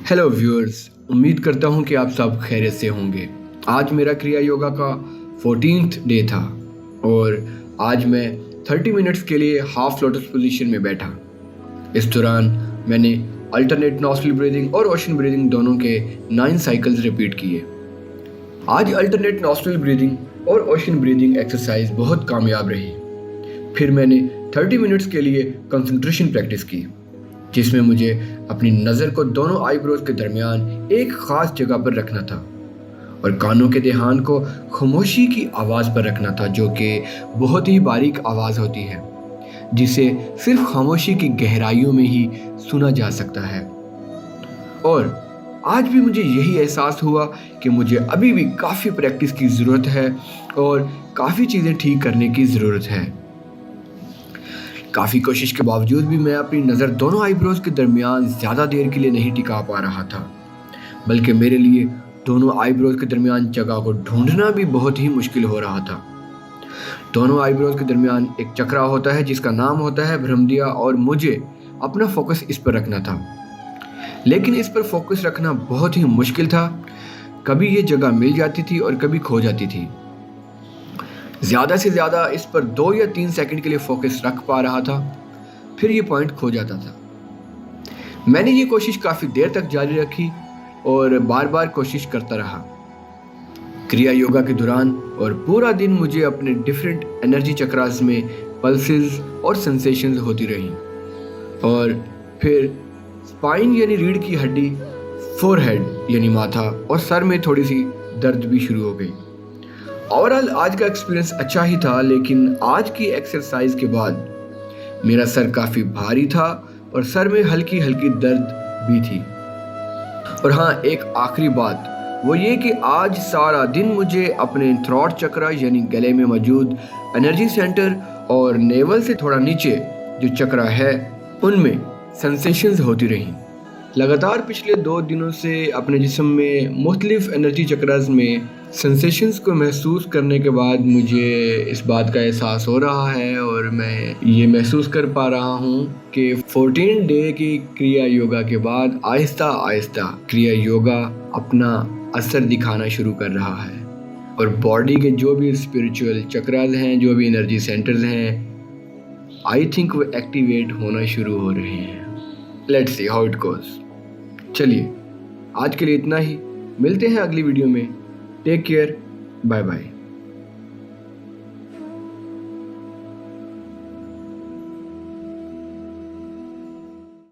Hello viewers, उम्मीद करता हूँ कि आप सब खैरियत से होंगे। आज मेरा क्रिया योगा का 14th डे था और आज मैं 30 मिनट्स के लिए हाफ लोटस पोजीशन में बैठा। इस दौरान मैंने अल्टरनेट नॉस्ट्रल ब्रीदिंग और ओशन ब्रीदिंग दोनों के 9 साइकिल्स रिपीट किए। आज अल्टरनेट नॉस्ट्रल ब्रीदिंग और ओशन ब्रीदिंग एक्सरसाइज बहुत कामयाब रही। फिर मैंने 30 मिनट्स के लिए कंसंट्रेशन प्रैक्टिस की, जिसमें मुझे अपनी नज़र को दोनों आईब्रोज के दरमियान एक ख़ास जगह पर रखना था और कानों के ध्यान को खामोशी की आवाज़ पर रखना था, जो कि बहुत ही बारीक आवाज़ होती है जिसे सिर्फ खामोशी की गहराइयों में ही सुना जा सकता है। और आज भी मुझे यही एहसास हुआ कि मुझे अभी भी काफ़ी प्रैक्टिस की ज़रूरत है और काफ़ी चीज़ें ठीक करने की ज़रूरत है। काफ़ी कोशिश के बावजूद भी मैं अपनी नज़र दोनों आईब्रोज के दरमियान ज़्यादा देर के लिए नहीं टिका पा रहा था, बल्कि मेरे लिए दोनों आईब्रोज के दरमियान जगह को ढूंढना भी बहुत ही मुश्किल हो रहा था। दोनों आईब्रोज के दरमियान एक चक्रा होता है जिसका नाम होता है भ्रमदिया, और मुझे अपना फोकस इस पर रखना था, लेकिन इस पर फोकस रखना बहुत ही मुश्किल था। कभी ये जगह मिल जाती थी और कभी खो जाती थी। ज़्यादा से ज़्यादा इस पर 2 या 3 सेकंड के लिए फोकस रख पा रहा था, फिर ये पॉइंट खो जाता था। मैंने ये कोशिश काफ़ी देर तक जारी रखी और बार बार कोशिश करता रहा। क्रिया योगा के दौरान और पूरा दिन मुझे अपने डिफरेंट एनर्जी चक्रास में पल्सेस और सेंसेशंस होती रहीं, और फिर स्पाइन यानी रीढ़ की हड्डी, फोरहेड यानी माथा और सर में थोड़ी सी दर्द भी शुरू हो गई। ओवरऑल आज का एक्सपीरियंस अच्छा ही था, लेकिन आज की एक्सरसाइज के बाद मेरा सर काफ़ी भारी था और सर में हल्की हल्की दर्द भी थी। और हाँ, एक आखिरी बात वो ये कि आज सारा दिन मुझे अपने थ्रॉट चक्रा यानी गले में मौजूद एनर्जी सेंटर और नेवल से थोड़ा नीचे जो चक्रा है उनमें सेंसेशंस होती रहीं। लगातार पिछले 2 दिनों से अपने जिस्म में मुख्तलिफ एनर्जी चक्रास में सेंसेशंस को महसूस करने के बाद मुझे इस बात का एहसास हो रहा है और मैं ये महसूस कर पा रहा हूँ कि 14 डे की क्रिया योगा के बाद आहिस्ता आहिस्ता क्रिया योगा अपना असर दिखाना शुरू कर रहा है और बॉडी के जो भी स्पिरिचुअल चक्रास हैं, जो भी एनर्जी सेंटर्स हैं, आई थिंक वो एक्टिवेट होना शुरू हो रहे हैं। Let's see how it goes. चलिए, आज के लिए इतना ही। मिलते हैं अगली वीडियो में। Take care, bye bye.